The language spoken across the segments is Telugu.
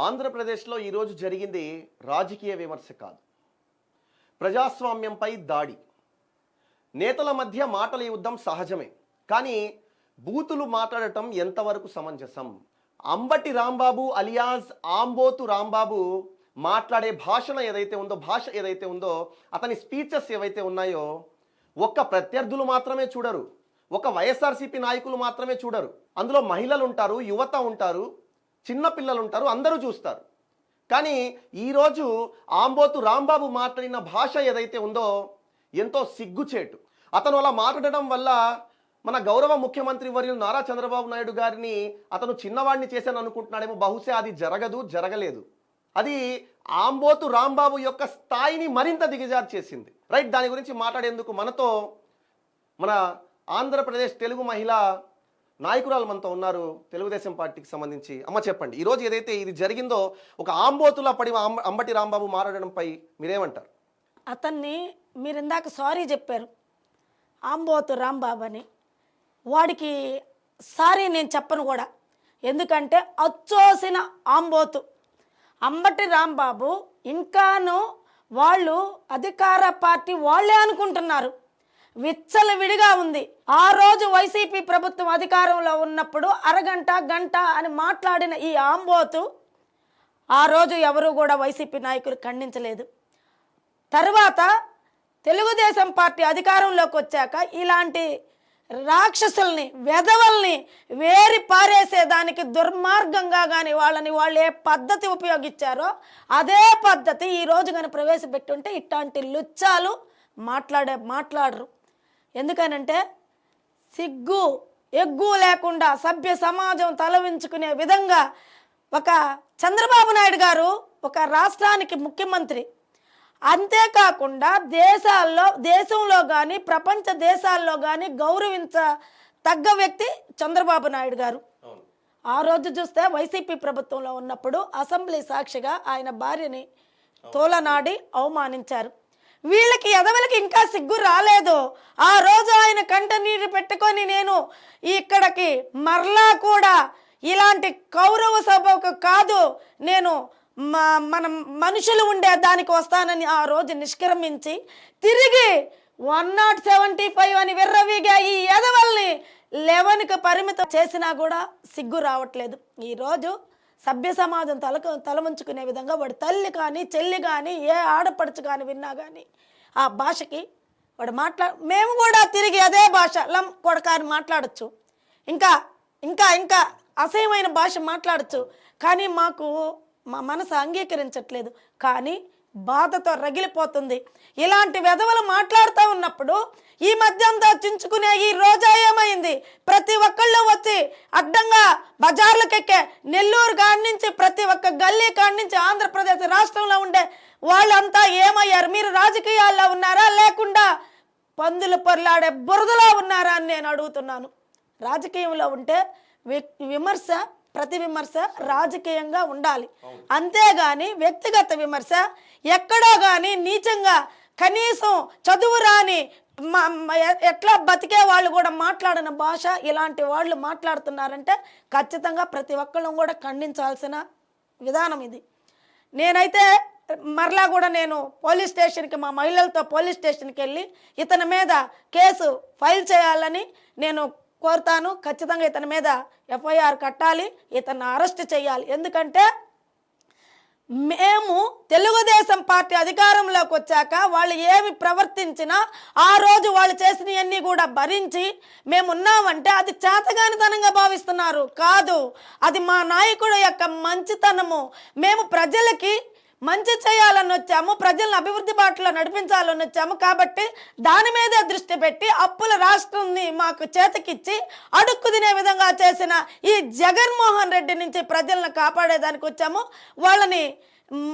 ఆంధ్రప్రదేశ్లో ఈరోజు జరిగింది రాజకీయ విమర్శ కాదు, ప్రజాస్వామ్యంపై దాడి. నేతల మధ్య మాటల యుద్ధం సహజమే, కానీ బూతులు మాట్లాడటం ఎంతవరకు సమంజసం? అంబటి రాంబాబు అలియాస్ ఆంబోతు రాంబాబు మాట్లాడే భాష ఏదైతే ఉందో అతని స్పీచెస్ ఏవైతే ఉన్నాయో ఒక్క ప్రత్యర్థులు మాత్రమే చూడరు, ఒక వైఎస్ఆర్సీపీ నాయకులు మాత్రమే చూడరు. అందులో మహిళలు ఉంటారు, యువత ఉంటారు, చిన్న పిల్లలు ఉంటారు, అందరూ చూస్తారు. కానీ ఈరోజు ఆంబోతు రాంబాబు మాట్లాడిన భాష ఏదైతే ఉందో ఎంతో సిగ్గుచేటు. అతను అలా మాట్లాడడం వల్ల మన గౌరవ ముఖ్యమంత్రి వర్యులు నారా చంద్రబాబు నాయుడు గారిని అతను చిన్నవాడిని చేశాను అనుకుంటున్నాడేమో. బహుశా అది జరగలేదు. అది ఆంబోతు రాంబాబు యొక్క స్థాయిని మరింత దిగజారు చేసింది. రైట్, దాని గురించి మాట్లాడేందుకు మనతో మన ఆంధ్రప్రదేశ్ తెలుగు మహిళా నాయకురాలు మనతో ఉన్నారు, తెలుగుదేశం పార్టీకి సంబంధించి. అమ్మ చెప్పండి, ఈరోజు ఏదైతే ఇది జరిగిందో ఒక ఆంబోతులా పడి అంబటి రాంబాబు మాట్లాడడంపై మీరేమంటారు? అతన్ని మీరు ఇందాక సారీ చెప్పారు ఆంబోతు రాంబాబు అని, వాడికి సారీ నేను చెప్పను కూడా. ఎందుకంటే అచ్చోసిన ఆంబోతు అంబటి రాంబాబు ఇంకాను వాళ్ళు అధికార పార్టీ వాళ్ళే అనుకుంటున్నారు. విచ్చలవిడిగా ఉంది. ఆ రోజు వైసీపీ ప్రభుత్వం అధికారంలో ఉన్నప్పుడు అరగంట గంట అని మాట్లాడిన ఈ ఆంబోతు ఆ రోజు ఎవరు కూడా వైసీపీ నాయకులు ఖండించలేదు. తర్వాత తెలుగుదేశం పార్టీ అధికారంలోకి వచ్చాక ఇలాంటి రాక్షసుల్ని వెధవల్ని వేరి పారేసేదానికి దుర్మార్గంగా కానీ వాళ్ళు ఏ పద్ధతి ఉపయోగించారో అదే పద్ధతి ఈ రోజు కానీ ప్రవేశపెట్టుంటే ఇట్లాంటి లుచ్చాలు మాట్లాడరు. ఎందుకనంటే సిగ్గు ఎగ్గు లేకుండా సభ్య సమాజం తలవించుకునే విధంగా ఒక చంద్రబాబు నాయుడు గారు ఒక రాష్ట్రానికి ముఖ్యమంత్రి, అంతేకాకుండా దేశంలో కానీ ప్రపంచ దేశాల్లో కానీ గౌరవించదగ్గ వ్యక్తి చంద్రబాబు నాయుడు గారు. ఆ రోజు చూస్తే వైసీపీ ప్రభుత్వంలో ఉన్నప్పుడు అసెంబ్లీ సాక్షిగా ఆయన భార్యని తోలనాడి అవమానించారు. వీళ్ళకి ఎదవలకి ఇంకా సిగ్గు రాలేదు. ఆ రోజు ఆయన కంట నీరు పెట్టుకొని నేను ఇక్కడికి మరలా కూడా ఇలాంటి కౌరవ సభకు కాదు, నేను మనం మనుషులు ఉండే దానికి వస్తానని ఆ రోజు నిష్క్రమించి తిరిగి 175 అని విర్రవీగా ఈ ఎదవల్ని 11కి పరిమితం చేసినా కూడా సిగ్గు రావట్లేదు. ఈరోజు సభ్య సమాజం తలవంచుకునే విధంగా వాడు తల్లి కానీ చెల్లి కానీ ఏ ఆడపడుచు కానీ విన్నా కానీ ఆ భాషకి వాడు మేము కూడా తిరిగి అదే భాష లం కొడక అని మాట్లాడచ్చు, ఇంకా ఇంకా ఇంకా అసహ్యమైన భాష మాట్లాడచ్చు. కానీ మాకు మా మనసు అంగీకరించట్లేదు, కానీ బాధతో రగిలిపోతుంది. ఇలాంటి వెధవలు మాట్లాడుతూ ఉన్నప్పుడు ఈ మధ్య అంతా చించుకునే ఈ రోజా ఏమైంది? ప్రతి ఒక్కళ్ళు వచ్చి అడ్డంగా బజార్లకెక్కే నెల్లూరు కాడి నుంచి ప్రతి ఒక్క గల్లీ కాడి నుంచి ఆంధ్రప్రదేశ్ రాష్ట్రంలో ఉండే వాళ్ళంతా ఏమయ్యారు? మీరు రాజకీయాల్లో ఉన్నారా లేకుండా పందులు పొరలాడే బురదలో ఉన్నారా అని నేను అడుగుతున్నాను. రాజకీయంలో ఉంటే విమర్శ ప్రతి విమర్శ రాజకీయంగా ఉండాలి, అంతేగాని వ్యక్తిగత విమర్శ ఎక్కడో కానీ నీచంగా కనీసం చదువు రాని ఎట్లా బతికే వాళ్ళు కూడా మాట్లాడిన భాష ఇలాంటి వాళ్ళు మాట్లాడుతున్నారంటే ఖచ్చితంగా ప్రతి ఒక్కళ్ళం కూడా ఖండించాల్సిన విధానం ఇది. నేనైతే మరలా కూడా నేను పోలీస్ స్టేషన్కి మా మహిళలతో పోలీస్ స్టేషన్కి వెళ్ళి ఇతని మీద కేసు ఫైల్ చేయాలని నేను కోరుతాను. ఖచ్చితంగా ఇతని మీద ఎఫ్ఐఆర్ కట్టాలి, ఇతన్ని అరెస్ట్ చేయాలి. ఎందుకంటే మేము తెలుగుదేశం పార్టీ అధికారంలోకి వచ్చాక వాళ్ళు ఏమి ప్రవర్తించినా ఆ రోజు వాళ్ళు చేసినవన్నీ కూడా భరించి మేమున్నామంటే అది చేతగానితనంగా భావిస్తున్నారు. కాదు, అది మా నాయకుడు యొక్క మంచితనము. మేము ప్రజలకి మంచి చేయాలని వచ్చాము, ప్రజలను అభివృద్ధి బాటలో నడిపించాలని వచ్చాము. కాబట్టి దాని మీదే దృష్టి పెట్టి అప్పుల రాష్ట్రాన్ని మాకు చేతకిచ్చి అడుక్కు తినే విధంగా చేసిన ఈ జగన్మోహన్ రెడ్డి నుంచి ప్రజలను కాపాడేదానికి వచ్చాము. వాళ్ళని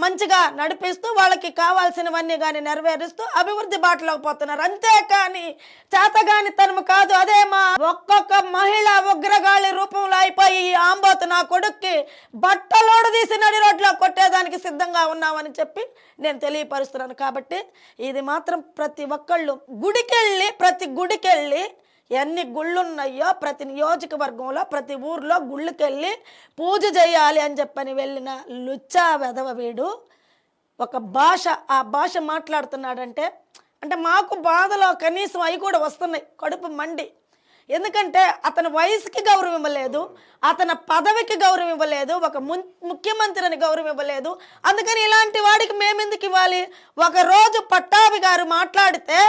మంచిగా నడిపిస్తూ వాళ్ళకి కావాల్సినవన్నీ కానీ నెరవేరుస్తూ అభివృద్ధి బాటలోకి పోతున్నారు. అంతేకాని చేతగాని తనము కాదు. అదే మా ఒక్కొక్క మహిళ ఉగ్రగాళి రూపంలో అయిపోయి ఈ ఆంబోతు నా కొడుక్కి బట్టలోడు తీసి నడి రోడ్లో కొట్టేదానికి సిద్ధంగా ఉన్నామని చెప్పి నేను తెలియపరుస్తున్నాను. కాబట్టి ఇది మాత్రం ప్రతి ఒక్కళ్ళు ప్రతి గుడికెళ్ళి ఎన్ని గుళ్ళు ఉన్నాయో ప్రతి నియోజకవర్గంలో ప్రతి ఊర్లో గుళ్ళకెళ్ళి పూజ చేయాలి అని చెప్పని వెళ్ళిన లుచ్చా వెధవ వీడు ఒక భాష, ఆ భాష మాట్లాడుతున్నాడంటే అంటే మాకు బాధలో కనీసం అవి కూడా వస్తున్నాయి, కడుపు మండి. ఎందుకంటే అతని వయసుకి గౌరవం ఇవ్వలేదు, అతని పదవికి గౌరవం ఇవ్వలేదు, ఒక ముఖ్యమంత్రిని గౌరవం ఇవ్వలేదు. అందుకని ఇలాంటి వాడికి మేమెందుకు ఇవ్వాలి? ఒకరోజు పట్టాభి గారు మాట్లాడితే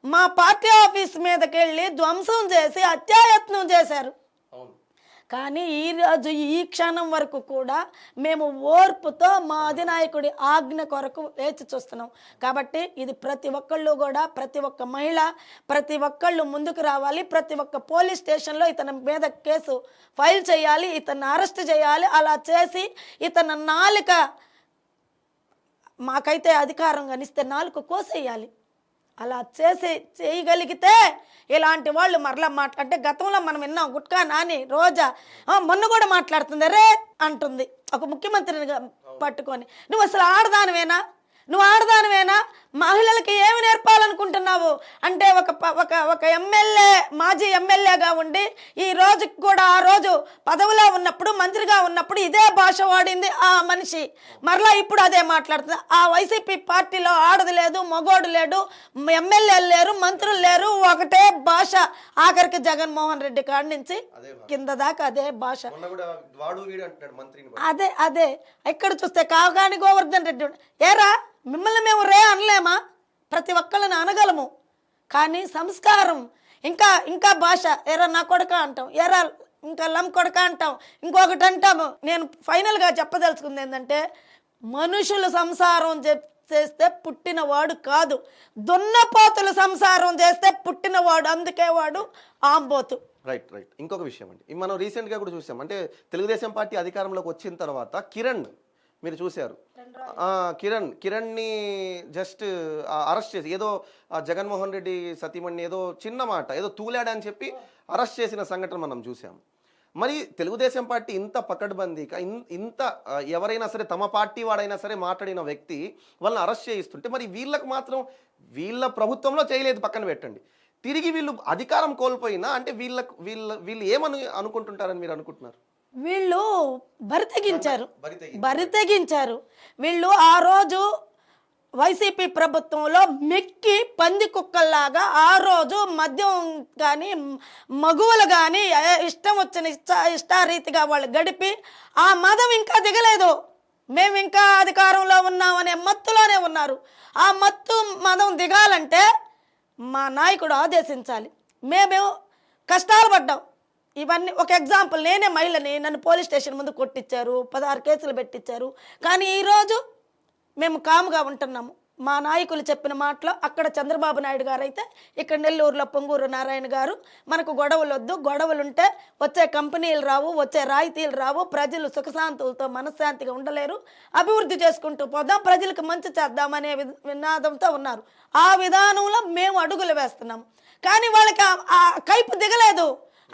మా పార్టీ ఆఫీస్ మీదకి వెళ్ళి ధ్వంసం చేసి హత్యాయత్నం చేశారు. కానీ ఈరోజు ఈ క్షణం వరకు కూడా మేము ఓర్పుతో మా అధినాయకుడి ఆజ్ఞ కొరకు వేచి చూస్తున్నాం. కాబట్టి ఇది ప్రతి ఒక్కళ్ళు కూడా, ప్రతి ఒక్క మహిళ, ప్రతి ఒక్కళ్ళు ముందుకు రావాలి. ప్రతి ఒక్క పోలీస్ స్టేషన్లో ఇతని మీద కేసు ఫైల్ చేయాలి, ఇతన్ని అరెస్ట్ చేయాలి. అలా చేసి ఇతని నాలుక, మాకైతే అధికారం కనిస్తే నాలుక కోసేయాలి. అలా చేయగలిగితే ఇలాంటి వాళ్ళు మరలా అంటే గతంలో మనం విన్నాం, గుట్కా నాని రోజా మొన్న కూడా మాట్లాడుతుంది, రే అంటుంది ఒక ముఖ్యమంత్రిని పట్టుకొని. నువ్వు అసలు ఆడదానివేనా? నువ్వు ఆడదానివేనా? మహిళలకి ఏమి నేర్పాలనుకుంటున్నావు అంటే ఒక ఎమ్మెల్యే, మాజీ ఎమ్మెల్యేగా ఉండి ఈ రోజుకి కూడా ఆ రోజు పదవిలో ఉన్నప్పుడు, మంత్రిగా ఉన్నప్పుడు ఇదే భాష వాడింది ఆ మనిషి. మరలా ఇప్పుడు అదే మాట్లాడుతుంది. ఆ వైసీపీ పార్టీలో ఆడది లేదు, మగోడు లేడు, ఎమ్మెల్యేలు లేరు, మంత్రులు లేరు, ఒకటే భాష. ఆఖరికి జగన్మోహన్ రెడ్డి కాడి నుంచి కింద దాకా అదే భాష. అదే ఇక్కడ చూస్తే కాకాని గోవర్ధన్ రెడ్డి, ఏరా మిమ్మల్ని మేము రే అనలేమా? ప్రతి ఒక్కళ్ళని అనగలము, కానీ సంస్కారం ఇంకా భాష, ఎరా నా కొడక అంటాం, ఎరా ఇంకా లమ్ కొడక అంటాం, ఇంకొకటి అంటాము. నేను ఫైనల్గా చెప్పదలుచుకుంది ఏంటంటే, మనుషులు సంసారం చేస్తే పుట్టినవాడు కాదు, దున్నపోతులు సంసారం చేస్తే పుట్టినవాడు. అందుకే వాడు ఆంబోతు. రైట్. ఇంకొక విషయం అండి, మనం రీసెంట్గా కూడా చూసాం. అంటే తెలుగుదేశం పార్టీ అధికారంలోకి వచ్చిన తర్వాత కిరణ్, మీరు చూశారు, కిరణ్ని జస్ట్ అరెస్ట్ చేసి ఏదో జగన్మోహన్ రెడ్డి సతీమణి ఏదో చిన్న మాట ఏదో తూలాడని చెప్పి అరెస్ట్ చేసిన సంఘటన మనం చూసాం. మరి తెలుగుదేశం పార్టీ ఇంత పకడ్బందీగా, ఇంత ఎవరైనా సరే తమ పార్టీ వాడైనా సరే మాట్లాడిన వ్యక్తి వాళ్ళని అరెస్ట్ చేయిస్తుంటే, మరి వీళ్ళకు మాత్రం వీళ్ళ ప్రభుత్వంలో చేయలేదు, పక్కన పెట్టండి. తిరిగి వీళ్ళు అధికారం కోల్పోయినా అంటే వీళ్ళు ఏమని అనుకుంటుంటారని మీరు అనుకుంటున్నారు? వీళ్ళు బరి తెగించారు. వీళ్ళు ఆ రోజు వైసీపీ ప్రభుత్వంలో మెక్కి పంది కుక్కల్లాగా ఆ రోజు మద్యం కానీ మగువలు కానీ ఇష్టం వచ్చిన ఇష్టారీతిగా వాళ్ళు గడిపి ఆ మదం ఇంకా దిగలేదు. మేము ఇంకా అధికారంలో ఉన్నామనే మత్తులోనే ఉన్నారు. ఆ మత్తు మదం దిగాలంటే మా నాయకుడు ఆదేశించాలి. మేమేమో కష్టాలు పడ్డాం. ఇవన్నీ ఒక ఎగ్జాంపుల్, నేనే మహిళని, నన్ను పోలీస్ స్టేషన్ ముందు కొట్టించారు, 16 కేసులు పెట్టించారు. కానీ ఈరోజు మేము కాముగా ఉంటున్నాము. మా నాయకులు చెప్పిన మాటలో, అక్కడ చంద్రబాబు నాయుడు గారు అయితే ఇక్కడ నెల్లూరులో పొంగూరు నారాయణ గారు, మనకు గొడవలు వద్దు, గొడవలుంటే వచ్చే కంపెనీలు రావు, వచ్చే రాయితీలు రావు, ప్రజలు సుఖశాంతులతో మనశ్శాంతిగా ఉండలేరు, అభివృద్ధి చేసుకుంటూ పోదాం, ప్రజలకు మంచి చేద్దామనే వినాదంతో ఉన్నారు. ఆ విధానంలో మేము అడుగులు వేస్తున్నాము. కానీ వాళ్ళకి ఆ కైపు దిగలేదు.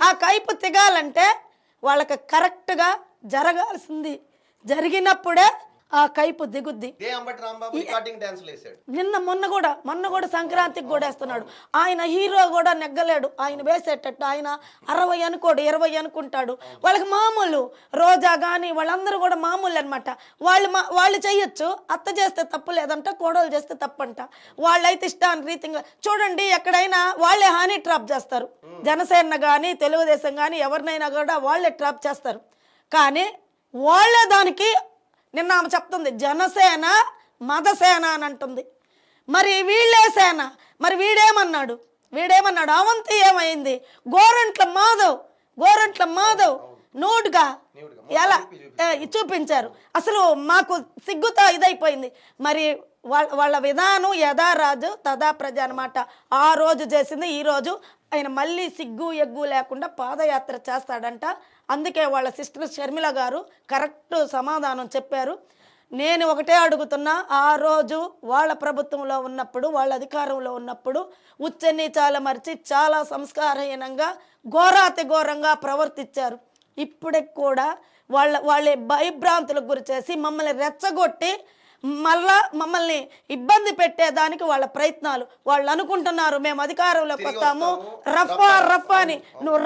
ఆ కైపు దిగాలంటే వాళ్ళకి కరెక్ట్గా జరగాల్సింది జరిగినప్పుడే ఆ కైపు దిగుద్ది. మొన్న కూడా సంక్రాంతికి కూడా వేస్తున్నాడు. ఆయన హీరో కూడా నెగ్గలేడు. ఆయన వేసేటట్టు ఆయన 60 అనుకోడు, 20 అనుకుంటాడు. వాళ్ళకి మామూలు. రోజా కానీ వాళ్ళందరూ కూడా మామూలు అనమాట. వాళ్ళు చెయ్యొచ్చు, అత్త చేస్తే తప్పు లేదంట, కోడలు చేస్తే తప్పంట. వాళ్ళైతే ఇష్టాన్ని రీతిగా చూడండి, ఎక్కడైనా వాళ్ళే హానీ ట్రాప్ చేస్తారు. జనసేన కానీ తెలుగుదేశం కానీ ఎవరినైనా కూడా వాళ్ళే ట్రాప్ చేస్తారు. కానీ వాళ్ళే దానికి, నిన్న ఆమె చెప్తుంది జనసేన మదసేన అని అంటుంది. మరి వీళ్ళే సేన. మరి వీడేమన్నాడు? అవంతి ఏమైంది? గోరంట్ల మాధవ్ నూడ్గా ఎలా చూపించారు? అసలు మాకు సిగ్గుతో ఇదైపోయింది. మరి వాళ్ళ విధానం యథారాజు తదా ప్రజ అనమాట. ఆ రోజు చేసింది ఈ రోజు ఆయన మళ్ళీ సిగ్గు ఎగ్గు లేకుండా పాదయాత్ర చేస్తాడంట. అందుకే వాళ్ళ సిస్టర్ షర్మిల గారు కరెక్ట్ సమాధానం చెప్పారు. నేను ఒకటే అడుగుతున్నా, ఆ రోజు వాళ్ళ ప్రభుత్వంలో ఉన్నప్పుడు, వాళ్ళ అధికారంలో ఉన్నప్పుడు ఉచ్చనీచాల మరిచి చాలా సంస్కారహీనంగా ఘోరాతి ఘోరంగా ప్రవర్తించారు. ఇప్పటికి కూడా వాళ్ళ భయభ్రాంతులకు గురి చేసి మమ్మల్ని రెచ్చగొట్టి మళ్ళా మమ్మల్ని ఇబ్బంది పెట్టేదానికి వాళ్ళ ప్రయత్నాలు. వాళ్ళు అనుకుంటున్నారు మేము అధికారంలోకి తిరిగి వస్తాము, వస్తాము, రఫా రఫా అని. నువ్వు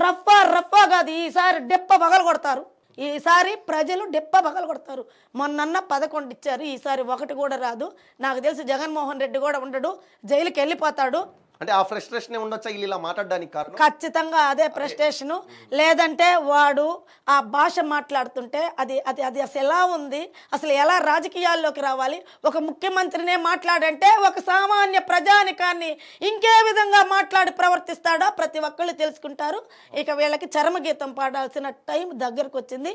రఫా కాదు, ఈసారి డెప్ప పగలు కొడతారు. ఈసారి ప్రజలు డెప్ప పగలు కొడతారు. మొన్న 11 ఇచ్చారు, ఈసారి 1 కూడా రాదు. నాకు తెలిసి జగన్మోహన్ రెడ్డి కూడా ఉండడు, జైలుకి వెళ్ళిపోతాడు. అంటే ఆ ఫ్రస్ట్రేషన్ ఉండొచ్చా వీళ్ళు ఇలా మాట్లాడడానికి కారణం? ఖచ్చితంగా అదే ఫ్రస్ట్రేషను. లేదంటే వాడు ఆ భాష మాట్లాడుతుంటే అది అది అది అసలు ఎలా ఉంది, అసలు ఎలా రాజకీయాల్లోకి రావాలి, ఒక ముఖ్యమంత్రినే మాట్లాడంటే ఒక సామాన్య ప్రజానికాన్ని ఇంకే విధంగా మాట్లాడి ప్రవర్తిస్తాడో ప్రతి ఒక్కళ్ళు తెలుసుకుంటారు. ఇక వీళ్ళకి చరమగీతం పాడాల్సిన టైం దగ్గరకు వచ్చింది.